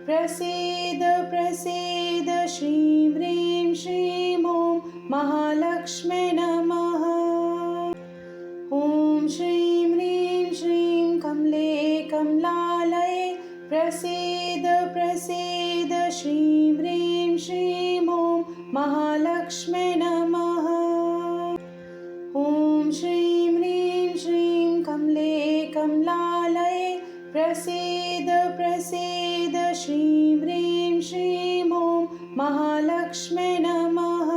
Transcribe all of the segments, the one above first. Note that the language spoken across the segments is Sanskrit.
प्रसीद प्रसीद श्रीं ह्रीं श्रीं ॐ महालक्ष्म्यै नमः। ॐ श्रीं ह्रीं श्रीं कमले कमलालये प्रसीद प्रसीद श्रीं ह्रीं श्रीं ॐ महालक्ष्म्यै नमः। ॐ श्रीं ह्रीं श्रीं कमले कमलालये प्रसीद प्रसीद श्रीं ह्रीं श्रीं ॐ महालक्ष्म्यै नमः।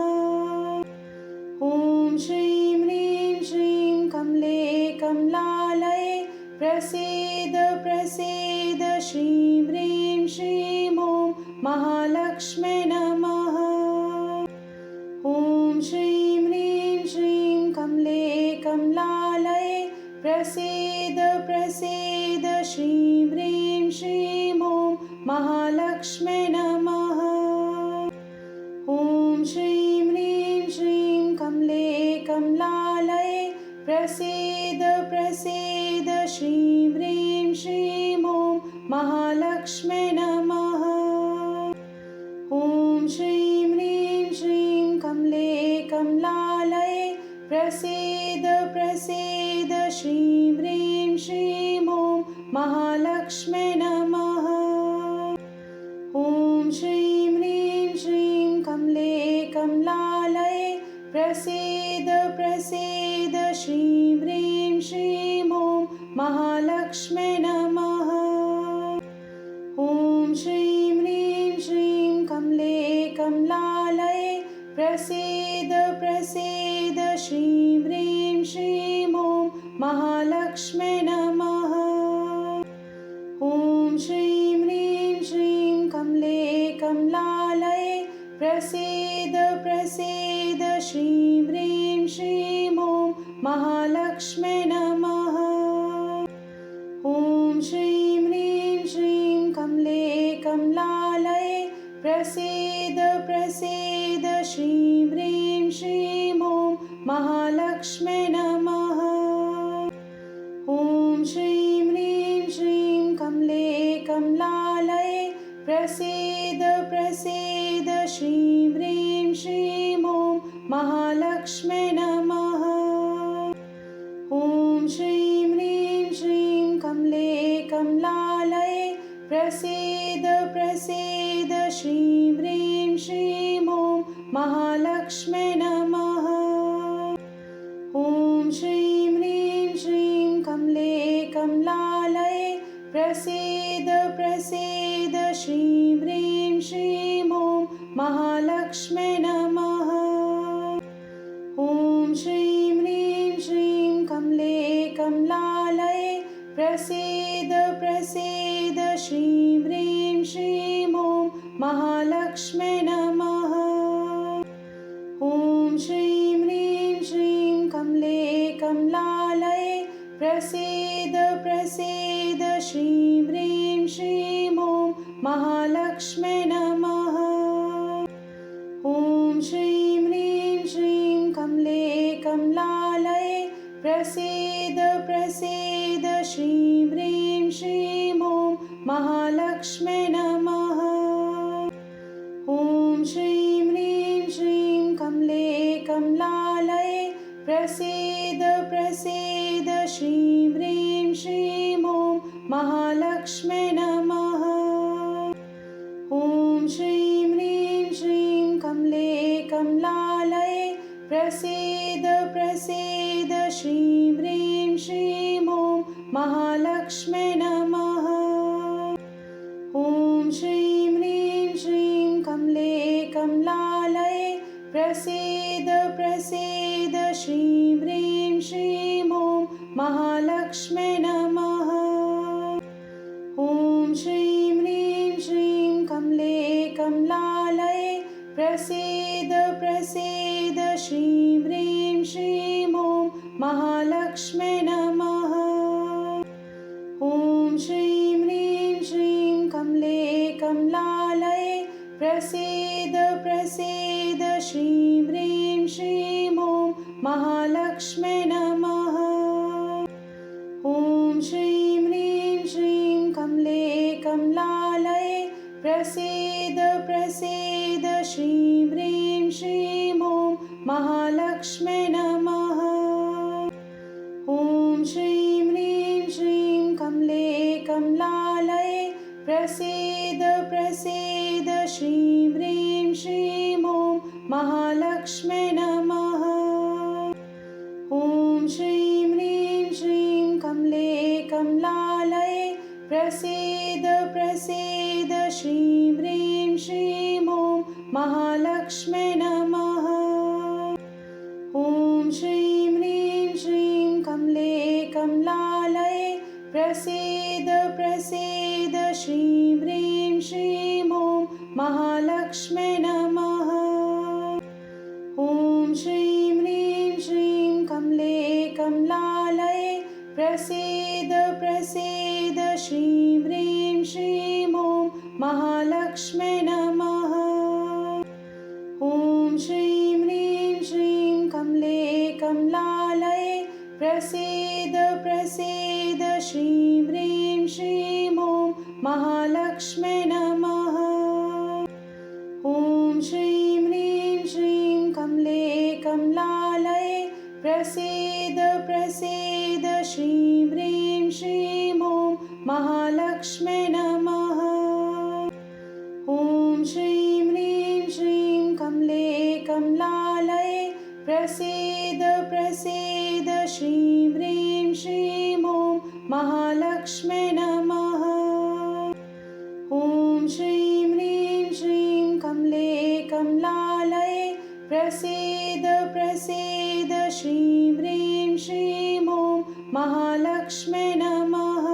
ॐ श्रीं ह्रीं श्रीं कमले कमलालये प्रसीद प्रसीद श्रीं ह्रीं श्रीं ॐ महालक्ष्म्यै नमः। ॐ श्रीं ह्रीं श्रीं कमले कमलालये प्रसीद प्रसीद श्रीं ह्रीं श्रीं ॐ महालक्ष्म्यै नमः। ॐ श्रीं ह्रीं श्रीं कमले कमलालये प्रसीद प्रसीद श्रीं ह्रीं श्रीं ॐ महालक्ष्म्यै नमः। ॐ श्रीं ह्रीं श्रीं कमले कमलालये प्रसीद प्रसीद श्रीं ह्रीं श्रीं ॐ महालक्ष्म्यै नमः। ॐ श्रीं ह्रीं श्रीं कमले कमलालये प्रसीद प्रसीद श्रीं ह्रीं श्रीं ॐ महालक्ष्म्यै नमः। ॐ श्रीं ह्रीं श्रीं कमले कमलालये प्रसीद प्रसीद श्रीं ह्रीं श्रीं ॐ महालक्ष्म्यै नमः। ॐ श्रीं ह्रीं श्रीं कमले कमलालये प्रसीद प्रसीद श्रीं ह्रीं श्रीं ॐ महालक्ष्म्यै नमः। ॐ श्रीं ह्रीं श्रीं कमले कमलालये प्रसीद प्रसीद श्रीं ह्रीं श्रीं ॐ महालक्ष्म्यै नमः। ॐ श्रीं ह्रीं श्रीं कमले कमलालये प्रसीद प्रसीद श्रीं ह्रीं श्रीं ॐ महालक्ष्म्यै नमः। ॐ श्रीं ह्रीं श्रीं कमले कमलालये प्रसीद प्रसीद श्रीं ह्रीं श्रीं ॐ महालक्ष्म्यै नमः। ॐ श्रीं ह्रीं श्रीं कमले कमलालये प्रसीद प्रसीद श्रीं ह्रीं श्रीं ॐ महालक्ष्म्यै नमः। ॐ श्रीं ह्रीं श्रीं कमले कमलालये प्रसीद प्रसीद श्रीं ह्रीं श्रीं ॐ महालक्ष्म्यै नमः। ॐ श्रीं ह्रीं श्रीं कमले कमलालये प्रसीद प्रसीद श्रीं ह्रीं श्रीं ॐ महालक्ष्म्यै नमः। ॐ श्रीं ह्रीं श्रीं कमले कमलालये प्रसीद प्रसीद श्रीं ह्रीं श्रीं ॐ महालक्ष्म्यै नमः। ॐ श्रीं ह्रीं श्रीं कमले कमलालये प्रसीद प्रसीद श्रीं ह्रीं श्रीं ॐ महालक्ष्म्यै नमः। ॐ श्रीं ह्रीं श्रीं कमले कमलालये प्रसीद प्रसीद श्रीं ह्रीं श्रीं ॐ महालक्ष्म्यै नमः। ॐ श्रीं ह्रीं श्रीं कमले कमलालये प्रसीद प्रसीद श्रीं ह्रीं श्रीं ॐ महालक्ष्म्यै नमः। ॐ श्रीं ह्रीं श्रीं कमले कमलालये प्रसीद प्रसीद श्रीं ह्रीं श्रीं ॐ महालक्ष्म्यै नमः। ॐ श्रीं ह्रीं श्रीं कमले कमलालये प्रसीद प्रसीद श्रीं ह्रीं श्रीं ॐ महालक्ष्म्यै नमः। ॐ श्रीं ह्रीं श्रीं कमले कमलालये प्रसीद प्रसीद श्रीं ह्रीं श्रीं ॐ महालक्ष्म्यै नमः। ॐ श्रीं ह्रीं श्रीं कमले कमलालये प्रसीद प्रसीद श्रीं ह्रीं श्रीं ॐ महालक्ष्म्यै नमः। ॐ श्रीं ह्रीं श्रीं कमले कमलालये प्रसीद प्रसीद श्रीं ह्रीं श्रीं ॐ महालक्ष्म्यै नमः। ॐ श्रीं ह्रीं श्रीं कमले कमलालये प्रसीद प्रसीद श्रीं ह्रीं श्रीं ॐ महालक्ष्म्यै नमः। ॐ श्रीं ह्रीं श्रीं कमले कमलालये प्रसीद प्रसीद श्रीं ह्रीं श्रीं ॐ महालक्ष्म्यै नमः। ॐ श्रीं ह्रीं श्रीं कमले कमलालये प्रसीद प्रसीद श्रीं ह्रीं श्रीं ॐ महालक्ष्म्यै नमः। ॐ श्रीं ह्रीं श्रीं कमले कमलालये प्रसीद प्रसीद श्रीं ह्रीं श्रीं ॐ महालक्ष्म्यै नमः। ॐ श्रीं ह्रीं श्रीं कमले कमलालये प्रसीद प्रसीद श्रीं ह्रीं श्रीं ॐ महालक्ष्म्यै नमः। ॐ श्रीं ह्रीं श्रीं कमले कमलालये प्रसीद प्रसीद श्रीं ह्रीं श्रीं ॐ महालक्ष्म्यै नमः।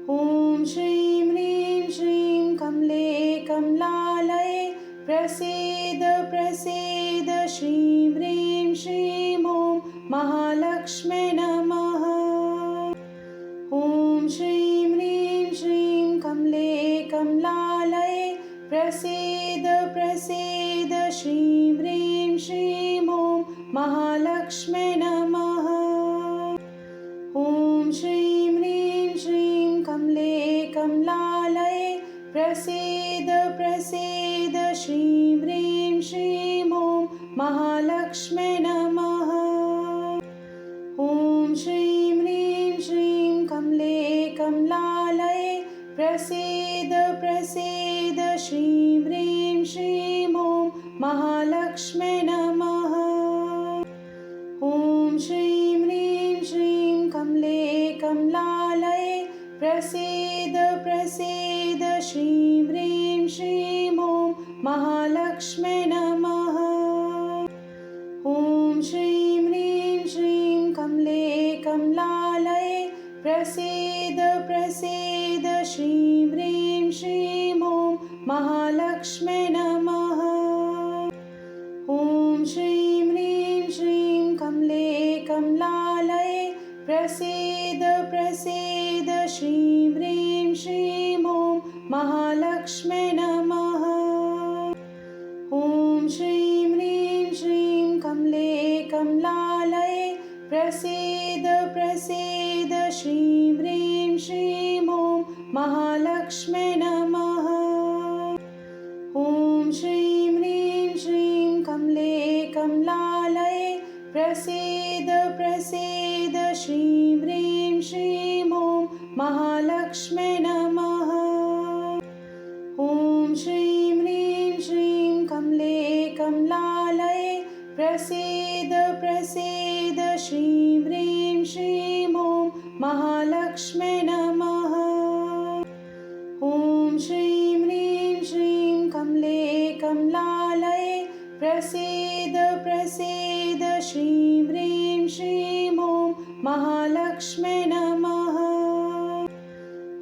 ॐ श्रीं ह्रीं श्रीं कमले कमलालये प्रसीद प्रसीद श्रीं ह्रीं श्रीं ॐ महालक्ष्म्यै नमः। ॐ श्रीं ह्रीं श्रीं कमले कमलालये प्रसीद प्रसीद श्रीं ह्रीं श्रीं ॐ महालक्ष्म्यै नमः। ॐ श्रीं ह्रीं श्रीं कमले कमलालये प्रसीद प्रसीद श्रीं ह्रीं श्रीं ॐ महालक्ष्म्यै नमः। ॐ श्रीं ह्रीं श्रीं कमले कमलालये प्रसीद प्रसीद श्रीं ह्रीं श्रीं ॐ महालक्ष्म्यै नमः। ॐ श्रीं ह्रीं श्रीं कमले कमलालये प्रसीद प्रसीद श्रीं ह्रीं श्रीं ॐ महालक्ष्म्यै नमः। ॐ श्रीं ह्रीं श्रीं कमले कमलालये प्रसीद प्रसीद श्रीं ह्रीं श्रीं ॐ महालक्ष्म्यै नमः। ॐ श्रीं ह्रीं श्रीं कमले कमलालये प्रसीद प्रसीद श्रीं ह्रीं श्रीं ॐ महालक्ष्म्यै नमः। ॐ श्रीं ह्रीं श्रीं कमले कमलालये प्रसीद प्रसीद श्रीं ह्रीं श्रीं ॐ महालक्ष्म्यै नमः। ॐ श्रीं ह्रीं श्रीं कमले कमलालये प्रसीद प्रसीद श्रीं ह्रीं श्रीं ॐ महालक्ष्म्यै नमः। ॐ श्रीं ह्रीं श्रीं कमले कमलालये प्रसीद प्रसीद श्रीं ह्रीं श्रीं ॐ महालक्ष्म्यै नमः। ॐ श्रीं ह्रीं श्रीं कमले कमलालये प्रसीद प्रसीद श्रीं ह्रीं श्रीं ॐ महालक्ष्म्यै नमः।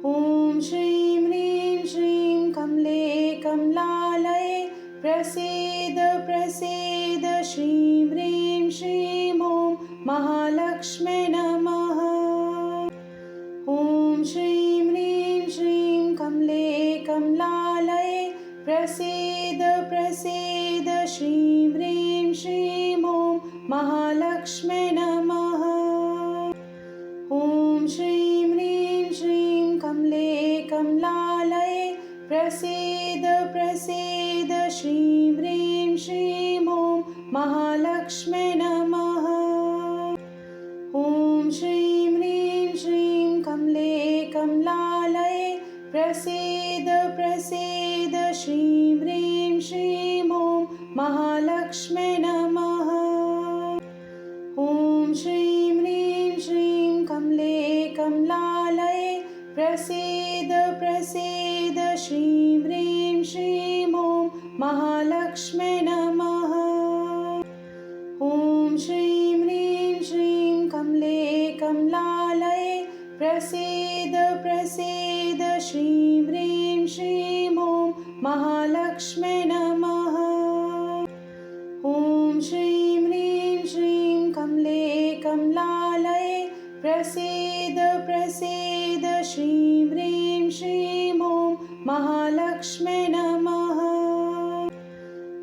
ॐ श्रीं ह्रीं श्रीं कमले कमलालये प्रसीद प्रसीद श्रीं ह्रीं श्रीं ॐ महालक्ष्म्यै नमः। ॐ श्रीं ह्रीं श्रीं कमले कमलालये प्रसीद प्रसीद श्रीं ह्रीं श्रीं ॐ महालक्ष्म्यै नमः। ॐ श्रीं ह्रीं श्रीं कमले कमलालये प्रसीद प्रसीद श्रीं ह्रीं श्रीं ॐ महालक्ष्म्यै नमः। ॐ श्रीं ह्रीं श्रीं कमले कमलालये प्रसीद प्रसीद श्रीं ह्रीं श्रीं ॐ महालक्ष्म्यै नमः। ॐ श्रीं ह्रीं श्रीं कमले कमलालये प्रसीद प्रसीद श्रीं ह्रीं श्रीं ॐ महालक्ष्म्यै नमः। ॐ श्रीं ह्रीं श्रीं कमले कमलालये प्रसीद प्रसीद श्रीं ह्रीं श्रीं ॐ महालक्ष्म्यै नमः। ॐ श्रीं ह्रीं श्रीं कमले कमलालये प्रसीद प्रसीद श्रीं ह्रीं श्रीं ॐ महालक्ष्म्यै नमः।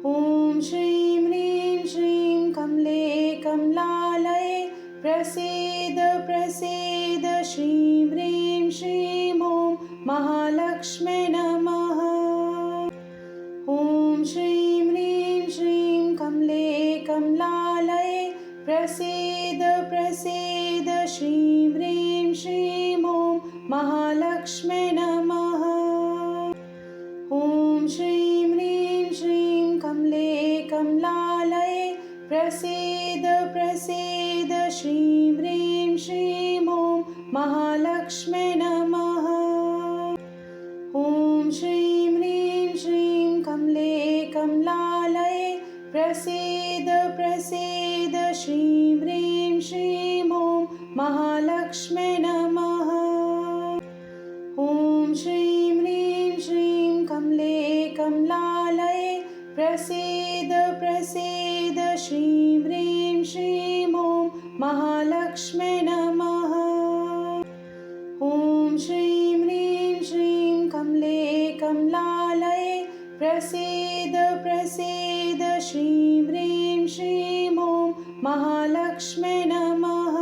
ॐ श्रीं ह्रीं श्रीं कमले कमलालये प्रसीद प्रसीद श्रीं ह्रीं श्रीं ॐ महालक्ष्म्यै नमः। ॐ श्रीं ह्रीं श्रीं कमले कमलालये प्रसीद प्रसीद श्रीं ह्रीं श्रीं ॐ महालक्ष्म्यै नमः। ॐ श्रीं ह्रीं श्रीं कमले कमलालये प्रसीद प्रसीद श्रीं ह्रीं श्रीं ॐ महालक्ष्म्यै नमः। ॐ श्रीं ह्रीं श्रीं कमले कमलालये प्रसीद प्रसीद श्रीं ह्रीं श्रीं ॐ महालक्ष्म्यै नमः। ॐ श्रीं ह्रीं श्रीं कमले कमलालये प्रसीद प्रसीद श्रीं ह्रीं श्रीं ॐ महालक्ष्म्यै नमः। ॐ श्रीं ह्रीं श्रीं कमले कमलालये प्रसीद प्रसीद श्रीं ह्रीं श्रीं ॐ महालक्ष्म्यै नमः।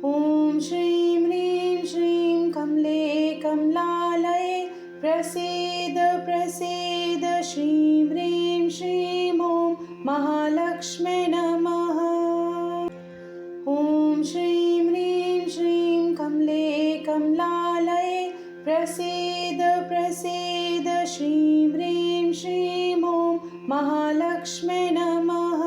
ॐ श्रीं ह्रीं श्रीं कमले कमलालये प्रसीद प्रसीद श्रीं ह्रीं श्रीं ॐ महालक्ष्म्यै नमः। ॐ श्रीं ह्रीं श्रीं कमले कमलालये प्रसीद प्रसीद श्रीं ह्रीं श्रीं ॐ महालक्ष्म्यै नमः।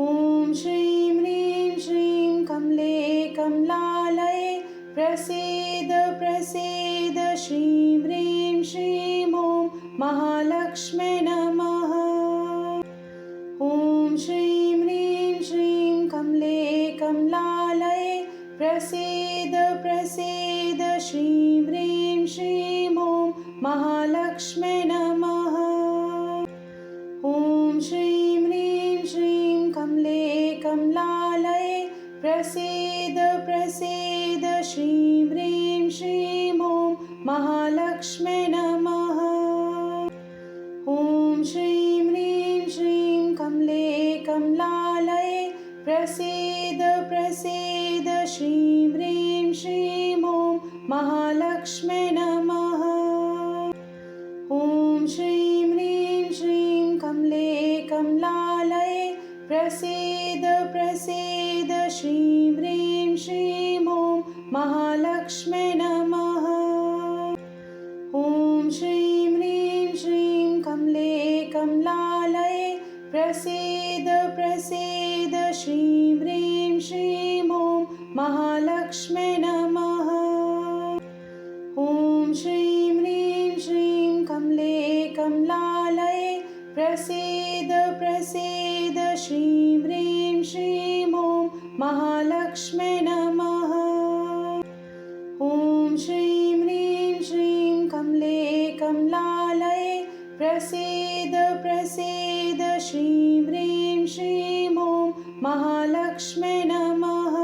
ॐ श्रीं ह्रीं श्रीं कमले कमलालये प्रसीद प्रसीद श्रीं ह्रीं श्रीं ॐ महालक्ष्म्यै नमः। ॐ श्रीं ह्रीं श्रीं कमले कमलालये प्रसीद प्रसीद श्रीं ह्रीं श्रीं ॐ महालक्ष्म्यै नमः। ॐ श्रीं ह्रीं श्रीं कमले कमलालये प्रसीद प्रसीद श्रीं ह्रीं श्रीं ॐ महालक्ष्म्यै नमः। ॐ श्रीं ह्रीं श्रीं कमले कमलालये प्रसीद प्रसीद श्रीं ह्रीं श्रीं ॐ महालक्ष्म्यै नमः। ॐ श्रीं ह्रीं श्रीं कमले कमलालये प्रसीद प्रसीद श्रीं ह्रीं श्रीं ॐ महालक्ष्म्यै नमः। ॐ श्रीं ह्रीं श्रीं कमले कमलालये प्रसीद प्रसीद श्रीं ह्रीं श्रीं ॐ महालक्ष्म्यै नमः। ॐ श्रीं ह्रीं श्रीं कमले कमलालये प्रसीद प्रसीद श्रीं ह्रीं श्रीं ॐ महालक्ष्म्यै नमः। ॐ श्रीं ह्रीं श्रीं कमले कमलालये प्रसीद प्रसीद श्रीं ह्रीं श्रीं ॐ महालक्ष्म्यै नमः।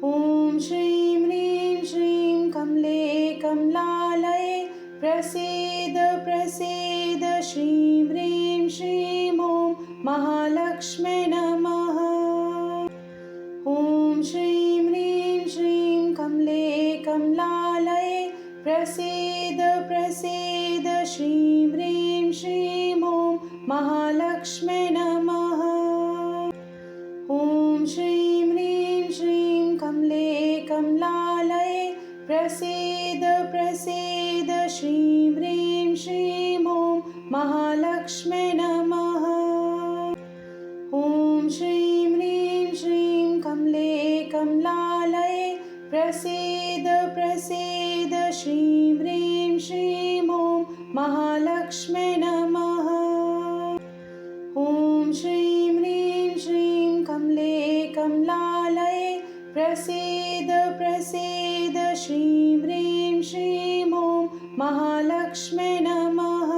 ॐ श्रीं ह्रीं श्रीं कमले कमलालये प्रसीद प्रसीद श्रीं ह्रीं श्रीं ॐ महालक्ष्म्यै नमः। ॐ श्रीं ह्रीं श्रीं कमले कमलालये प्रसीद प्रसीद श्रीं ह्रीं श्रीं ॐ महालक्ष्म्यै नमः। ॐ श्रीं ह्रीं श्रीं कमले कमलालये प्रसीद प्रसीद श्रीं ह्रीं श्रीं ॐ महालक्ष्म्यै नमः। ॐ श्रीं ह्रीं श्रीं कमले कमलालये प्रसीद प्रसीद श्रीं ह्रीं श्रीं ॐ महालक्ष्म्यै नमः। ॐ श्रीं ह्रीं श्रीं कमले कमलालये प्रसीद प्रसीद श्रीं ह्रीं श्रीं ॐ महालक्ष्म्यै नमः।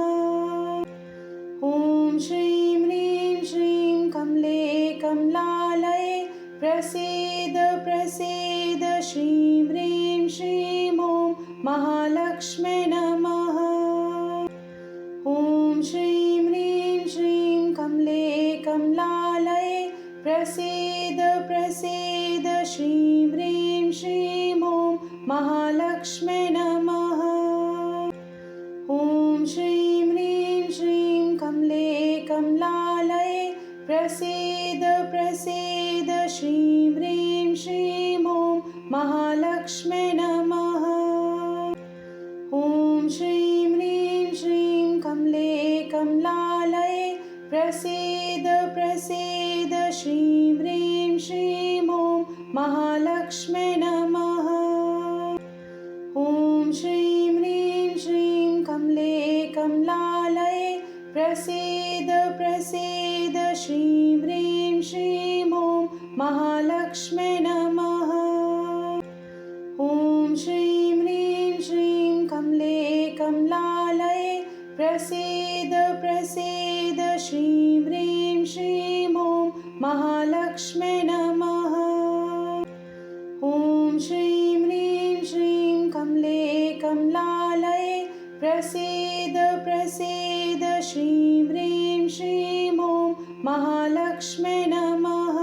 ॐ श्रीं ह्रीं श्रीं कमले कमलालये प्रसीद प्रसीद श्रीं ह्रीं श्रीं ॐ महालक्ष्म्यै नमः। ॐ श्रीं ह्रीं श्रीं कमले कमलालये प्रसीद प्रसीद श्रीं ह्रीं श्रीं ॐ महालक्ष्म्यै नमः। ॐ श्रीं ह्रीं श्रीं कमले कमलालये प्रसीद प्रसीद श्रीं ह्रीं श्रीं ॐ महालक्ष्म्यै नमः। ॐ श्रीं ह्रीं श्रीं कमले कमलालये प्रसीद प्रसीद श्रीं ह्रीं श्रीं ॐ महालक्ष्म्यै नमः। ॐ श्रीं ह्रीं श्रीं कमले कमलालये प्रसीद प्रसीद श्रीं ह्रीं श्रीं ॐ महालक्ष्म्यै नमः। ॐ श्रीं ह्रीं श्रीं कमले कमलालये प्रसीद प्रसीद श्रीं ह्रीं श्रीं ॐ महालक्ष्म्यै नमः। ॐ श्रीं ह्रीं श्रीं कमले कमलालये प्रसीद प्रसीद श्रीं ह्रीं श्रीं ॐ महालक्ष्म्यै नमः।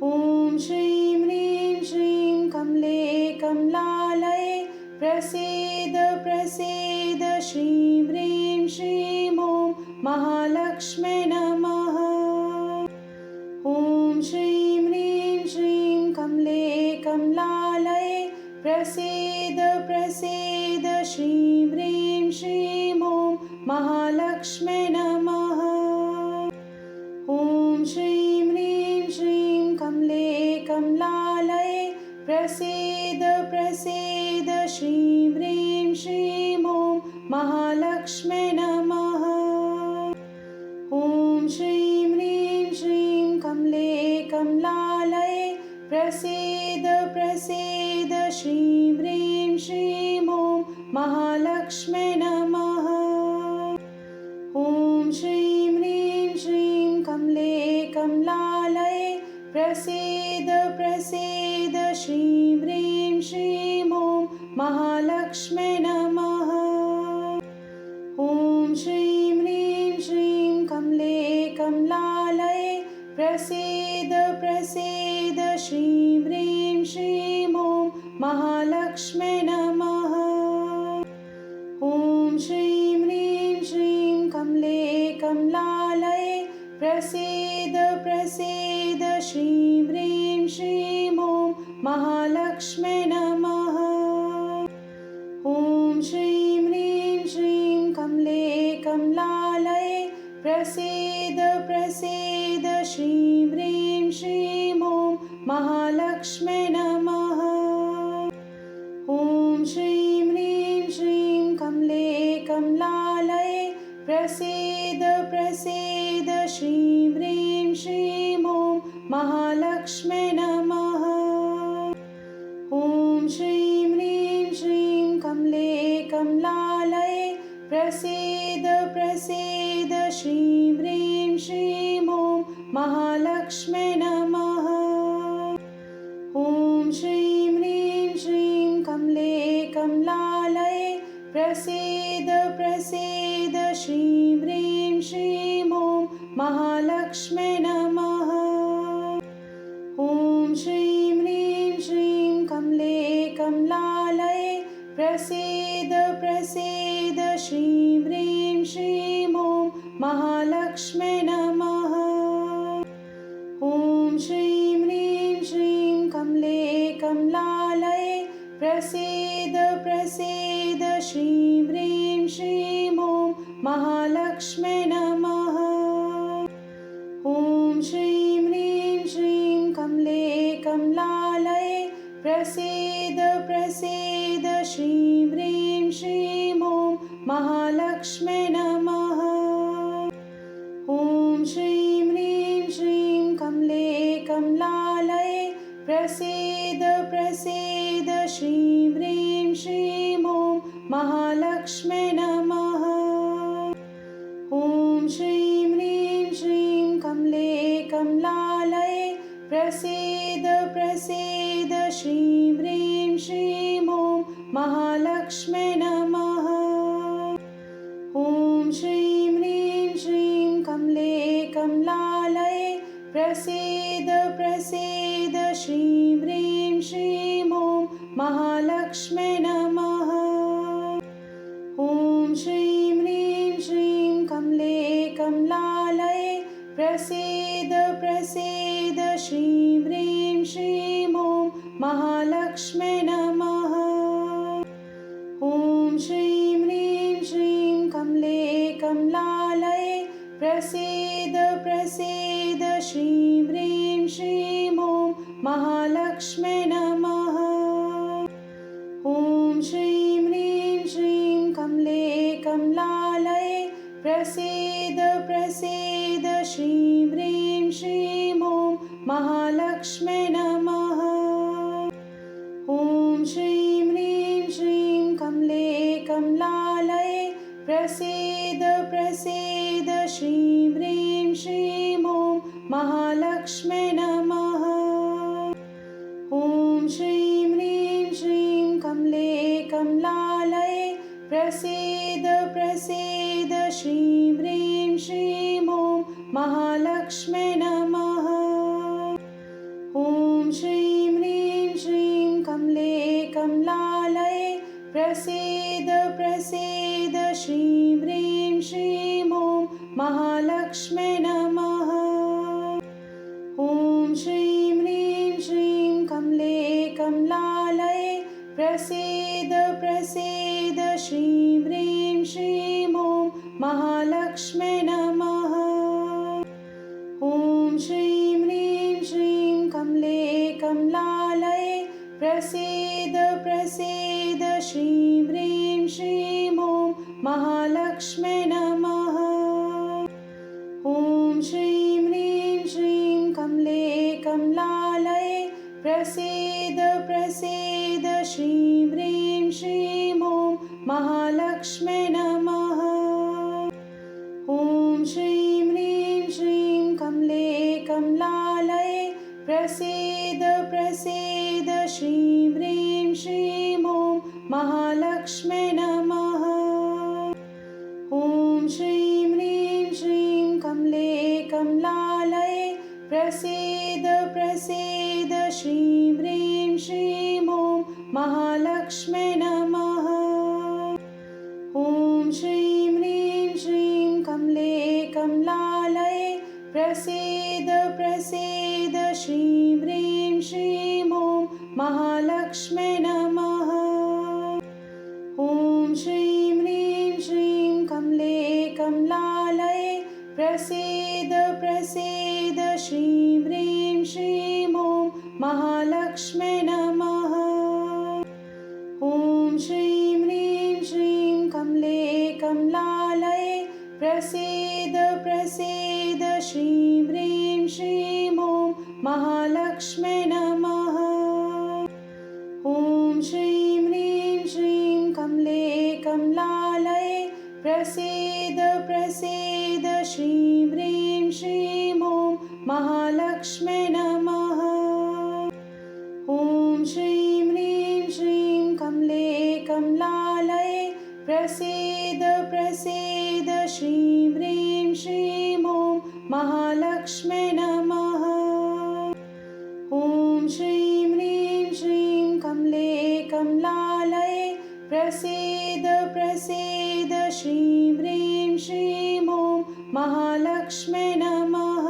ॐ श्रीं ह्रीं श्रीं कमले कमलालये प्रसीद प्रसीद श्रीं ह्रीं श्रीं ॐ महालक्ष्म्यै नमः। ॐ श्रीं ह्रीं श्रीं कमले कमलालये प्रसीद प्रसीद श्रीं ह्रीं श्रीं ॐ महालक्ष्म्यै नमः। ॐ श्रीं ह्रीं श्रीं कमले कमलालये प्रसीद प्रसीद श्रीं ह्रीं श्रीं ॐ महालक्ष्म्यै नमः। ॐ श्रीं ह्रीं श्रीं कमले कमलालये प्रसीद प्रसीद श्रीं ह्रीं श्रीं ॐ महालक्ष्म्यै नमः। ॐ श्रीं ह्रीं श्रीं कमले कमलालये प्रसीद प्रसीद श्रीं ह्रीं श्रीं ॐ महालक्ष्म्यै नमः। ॐ श्रीं ह्रीं श्रीं कमले कमलालये प्रसीद प्रसीद श्रीं ह्रीं श्रीं ॐ महालक्ष्म्यै नमः। ॐ श्रीं ह्रीं श्रीं कमले कमलालये प्रसीद प्रसीद श्रीं ह्रीं श्रीं ॐ महालक्ष्म्यै नमः। ॐ श्रीं ह्रीं श्रीं कमले कमलालये प्रसीद प्रसीद श्रीं ह्रीं श्रीं ॐ महालक्ष्म्यै नमः। ॐ श्रीं ह्रीं श्रीं कमले कमलालये प्रसीद प्रसीद श्रीं ह्रीं श्रीं ॐ महालक्ष्म्यै नमः। ॐ श्रीं ह्रीं श्रीं कमले कमलालये प्रसीद प्रसीद श्रीं ह्रीं श्रीं ॐ महालक्ष्म्यै नमः। ॐ श्रीं ह्रीं श्रीं कमले कमलालये प्रसीद प्रसीद श्रीं ह्रीं श्रीं ॐ महालक्ष्म्यै नमः। ॐ श्रीं ह्रीं श्रीं कमले कमलालये प्रसीद प्रसीद श्रीं ह्रीं श्रीं ॐ महालक्ष्म्यै नमः। ॐ श्रीं ह्रीं श्रीं कमले कमलालये प्रसीद प्रसीद श्रीं ह्रीं श्रीं ॐ महालक्ष्म्यै नमः। ॐ श्रीं ह्रीं श्रीं कमले कमलालये प्रसीद प्रसीद श्रीं ह्रीं श्रीं ॐ महालक्ष्म्यै नमः। ॐ श्रीं ह्रीं श्रीं कमले कमलालये प्रसीद प्रसीद श्रीं ह्रीं श्रीं ॐ महालक्ष्म्यै नमः। ॐ श्रीं ह्रीं श्रीं कमले कमलालये प्रसीद प्रसीद श्रीं ह्रीं श्रीं ॐ महालक्ष्म्यै नमः। ॐ श्रीं ह्रीं श्रीं कमले कमलालये प्रसीद प्रसीद श्रीं ह्रीं श्रीं ॐ महालक्ष्म्यै नमः। ॐ श्रीं ह्रीं श्रीं कमले कमलालये प्रसीद प्रसीद श्रीं ह्रीं श्रीं ॐ महालक्ष्म्यै नमः। ॐ श्रीं ह्रीं श्रीं कमले कमलालये प्रसीद प्रसीद श्रीं ह्रीं श्रीं ॐ महालक्ष्म्यै नमः। ॐ श्रीं ह्रीं श्रीं कमले कमलालये प्रसीद प्रसीद श्रीं ह्रीं श्रीं ॐ महालक्ष्म्यै नमः। ॐ श्रीं ह्रीं श्रीं कमले कमलालये प्रसीद प्रसीद श्रीं ह्रीं श्रीं ॐ महालक्ष्म्यै नमः। ॐ श्रीं ह्रीं श्रीं कमले कमलालये प्रसीद प्रसीद श्रीं ह्रीं श्रीं ॐ महालक्ष्म्यै नमः। ॐ श्रीं ह्रीं श्रीं कमले कमलालये प्रसीद प्रसीद श्रीं ह्रीं श्रीं ॐ महालक्ष्म्यै नमः। ॐ श्रीं ह्रीं श्रीं कमले कमलालये प्रसीद प्रसीद श्रीं ह्रीं श्रीं ॐ महालक्ष्म्यै नमः। ॐ श्रीं ह्रीं श्रीं कमले कमलालये प्रसीद प्रसीद श्रीं ह्रीं श्रीं ॐ महालक्ष्म्यै नमः। ॐ श्रीं ह्रीं श्रीं कमले कमलालये प्रसीद प्रसीद श्रीं ह्रीं श्रीं ॐ महालक्ष्म्यै नमः। ॐ श्रीं ह्रीं श्रीं कमले कमलालये प्रसीद प्रसीद श्रीं ह्रीं श्रीं ॐ महालक्ष्म्यै नमः। ॐ श्रीं ह्रीं श्रीं कमले कमलालये प्रसीद प्रसीद श्रीं ह्रीं श्रीं ॐ महालक्ष्म्यै नमः। ॐ श्रीं ह्रीं श्रीं कमले कमलालये प्रसीद प्रसीद श्रीं ह्रीं श्रीं ॐ महालक्ष्म्यै नमः। ॐ श्रीं ह्रीं श्रीं कमले कमलालये प्रसीद प्रसीद श्रीं ह्रीं श्रीं ॐ महालक्ष्म्यै नमः। ॐ श्रीं ह्रीं श्रीं कमले कमलालये प्रसीद प्रसीद श्रीं ह्रीं श्रीं ॐ महालक्ष्म्यै नमः। ॐ श्रीं ह्रीं श्रीं कमले कमलालये प्रसीद प्रसीद श्रीं ह्रीं श्रीं ॐ महालक्ष्म्यै नमः। ॐ श्रीं ह्रीं श्रीं कमले कमलालये प्रसीद प्रसीद श्रीं ह्रीं श्रीं ॐ महालक्ष्म्यै नमः। ॐ श्रीं ह्रीं श्रीं कमले कमलालये प्रसीद प्रसीद श्रीं ह्रीं श्रीं ॐ महालक्ष्म्यै नमः।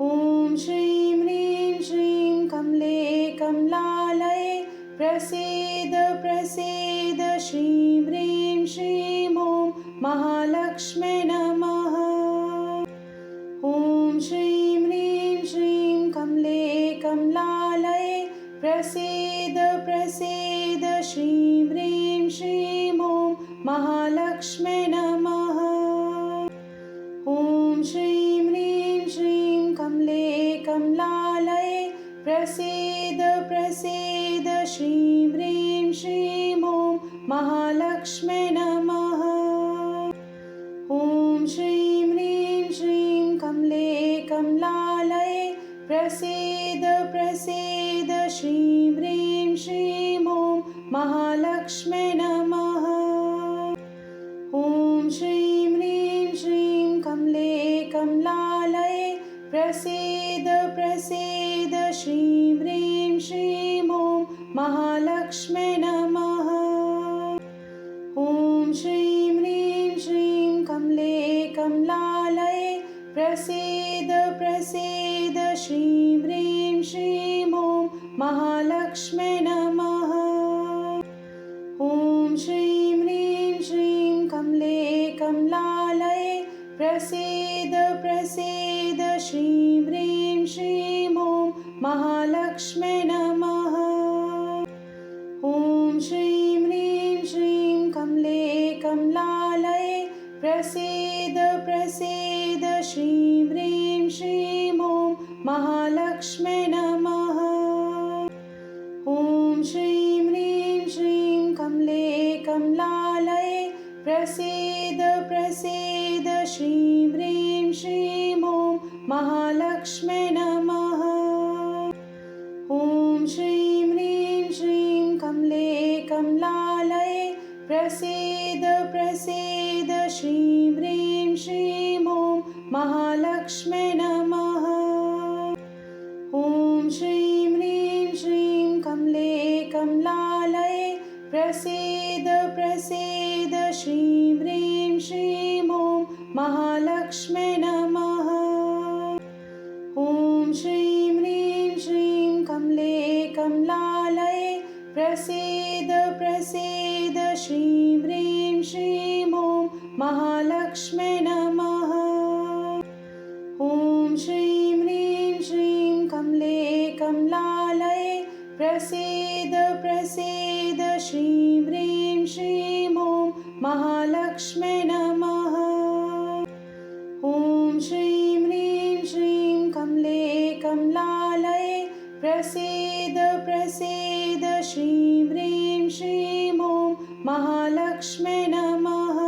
ॐ श्रीं ह्रीं श्रीं कमले कमलालये प्रसीद प्रसीद श्रीं ह्रीं श्रीं ॐ महालक्ष्म्यै नमः। ॐ श्रीं ह्रीं श्रीं कमले कमलालये प्रसीद प्रसीद श्रीं ह्रीं श्रीं ॐ महालक्ष्म्यै नमः। ॐ श्रीं ह्रीं श्रीं कमले कमलालये प्रसीद प्रसीद श्रीं ह्रीं श्रीं ॐ महालक्ष्म्यै नमः। ॐ श्रीं ह्रीं श्रीं कमले कमलालये प्रसीद प्रसीद श्रीं ह्रीं श्रीं ॐ महालक्ष्म्यै नमः। ॐ श्रीं ह्रीं श्रीं कमले कमलालये प्रसीद प्रसीद श्रीं ह्रीं श्रीं ॐ महालक्ष्म्यै नमः। ॐ श्रीं ह्रीं श्रीं कमले कमलालये प्रसीद प्रसीद श्रीं ह्रीं श्रीं ॐ महालक्ष्म्यै नमः। ॐ श्रीं ह्रीं श्रीं कमले कमलालये प्रसीद प्रसीद श्रीं ह्रीं श्रीं ॐ महालक्ष्म्यै नमः। ॐ श्रीं ह्रीं श्रीं कमले कमलालये प्रसीद प्रसीद श्रीं ह्रीं श्रीं ॐ महालक्ष्म्यै नमः। ॐ श्रीं ह्रीं श्रीं कमले कमलालये प्रसीद प्रसीद श्रीं ह्रीं श्रीं ॐ महालक्ष्म्यै नमः। ॐ श्रीं ह्रीं श्रीं कमले कमलालये प्रसीद प्रसीद श्रीं ह्रीं श्रीं ॐ महालक्ष्म्यै नमः। ॐ श्रीं ह्रीं श्रीं कमले कमलालये प्रसीद प्रसीद श्रीं ह्रीं श्रीं ॐ महालक्ष्म्यै नमः। ॐ श्रीं ह्रीं श्रीं कमले कमलालये प्रसीद प्रसीद श्रीं ह्रीं श्रीं ॐ महालक्ष्म्यै नमः। ॐ श्रीं ह्रीं श्रीं कमले कमलालये प्रसीद प्रसीद श्रीं ह्रीं श्रीं ॐ महालक्ष्म्यै नमः। ॐ श्रीं ह्रीं श्रीं कमले कमलालये प्रसीद प्रसीद श्रीं ह्रीं श्रीं ॐ महालक्ष्म्यै नमः।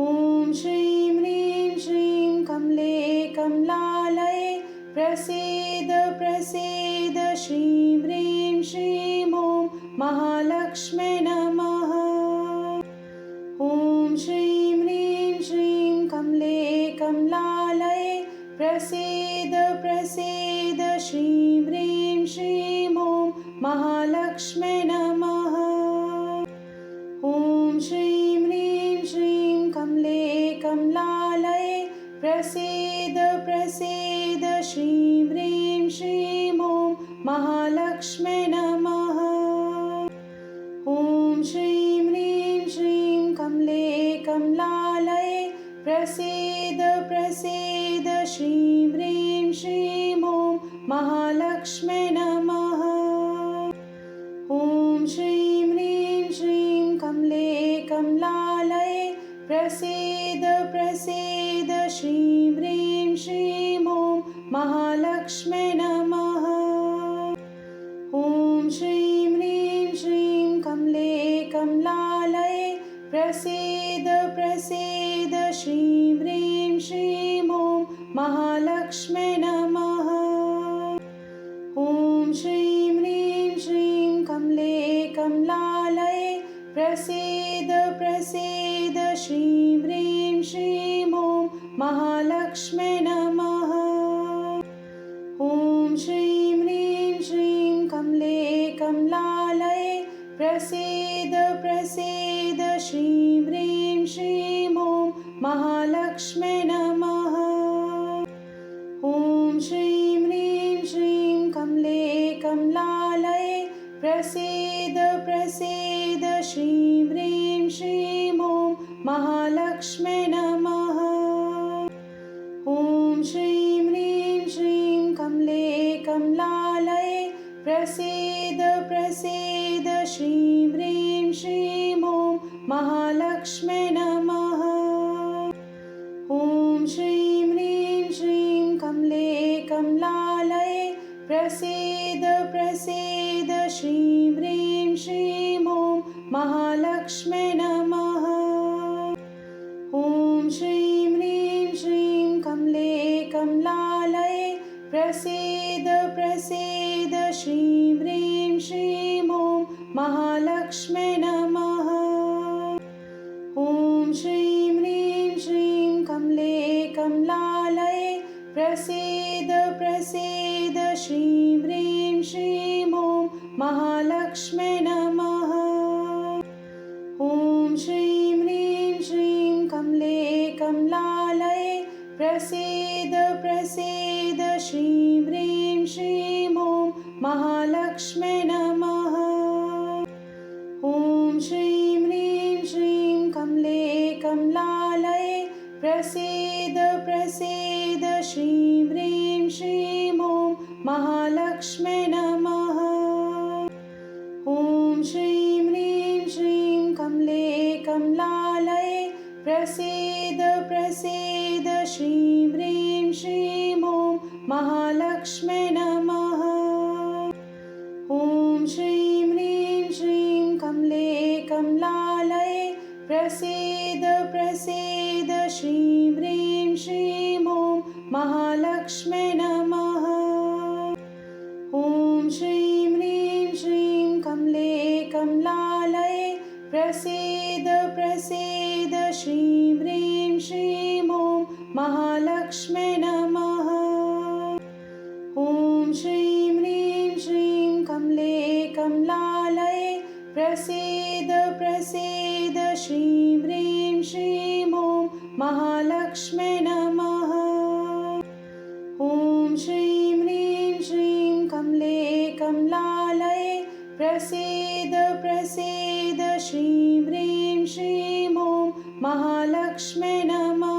ॐ श्रीं ह्रीं श्रीं कमले कमलालये प्रसीद प्रसीद श्रीं ह्रीं श्रीं ॐ महालक्ष्म्यै नमः। ॐ श्रीं ह्रीं श्रीं कमले कमलालये प्रसीद प्रसीद श्रीं ह्रीं श्रीं ॐ महालक्ष्म्यै नमः। ॐ श्रीं ह्रीं श्रीं कमले कमलालये प्रसीद प्रसीद श्रीं ह्रीं श्रीं ॐ महालक्ष्म्यै नमः। ॐ श्रीं ह्रीं श्रीं कमले कमलालये प्रसीद प्रसीद श्रीं ह्रीं श्रीं ॐ महालक्ष्म्यै नमः। ॐ श्रीं ह्रीं श्रीं कमले कमलालये प्रसीद प्रसीद श्रीं ह्रीं श्रीं ॐ महालक्ष्म्यै नमः। ॐ श्रीं ह्रीं श्रीं कमले कमलालये प्रसीद प्रसीद श्रीं ह्रीं श्रीं ॐ महालक्ष्म्यै नमः। ॐ श्रीं ह्रीं श्रीं कमले कमलालये प्रसीद प्रसीद श्रीं ह्रीं श्रीं ॐ महालक्ष्म्यै नमः। ॐ श्रीं ह्रीं श्रीं कमले कमलालये प्रसीद प्रसीद श्रीं ह्रीं श्रीं ॐ महालक्ष्म्यै नमः। ॐ श्रीं ह्रीं श्रीं कमले कमलालये प्रसीद प्रसीद श्रीं ह्रीं श्रीं ॐ महालक्ष्म्यै नमः। ॐ श्रीं ह्रीं श्रीं कमले कमलालये प्रसीद प्रसीद श्रीं ह्रीं श्रीं ॐ महालक्ष्म्यै नमः। ॐ श्रीं ह्रीं श्रीं कमले कमलालये प्रसीद प्रसीद श्रीं ह्रीं श्रीं ॐ महालक्ष्म्यै नमः। ॐ श्रीं ह्रीं श्रीं कमले कमलालये प्रसीद प्रसीद श्रीं ह्रीं श्रीं ॐ महालक्ष्म्यै नमः। ॐ श्रीं ह्रीं श्रीं कमले कमलालये प्रसीद प्रसीद श्रीं ह्रीं श्रीं ॐ महालक्ष्म्यै नमः। ॐ श्रीं ह्रीं श्रीं कमले कमलालये प्रसीद प्रसीद श्रीं ह्रीं श्रीं ॐ महालक्ष्म्यै नमः। ॐ श्रीं ह्रीं श्रीं कमले कमलालये प्रसीद प्रसीद श्रीं ह्रीं श्रीं ॐ महालक्ष्म्यै नमः। ॐ श्रीं ह्रीं श्रीं कमले कमलालये प्रसीद प्रसीद श्रीं ह्रीं श्रीं ॐ महालक्ष्म्यै नमः। ॐ श्रीं ह्रीं श्रीं कमले कमलालये प्रसीद प्रसीद श्रीं ह्रीं श्रीं ॐ महालक्ष्म्यै नमः। ॐ श्रीं ह्रीं श्रीं कमले कमलालये प्रसीद प्रसीद श्रीं ह्रीं श्रीं ॐ महालक्ष्म्यै नमः। ॐ श्रीं ह्रीं श्रीं कमले कमलालये प्रसीद प्रसीद श्रीं ह्रीं श्रीं ॐ महालक्ष्म्यै नमः। ॐ श्रीं ह्रीं श्रीं कमले कमलालये प्रसीद प्रसीद श्रीं ह्रीं श्रीं ॐ महालक्ष्म्यै नमः।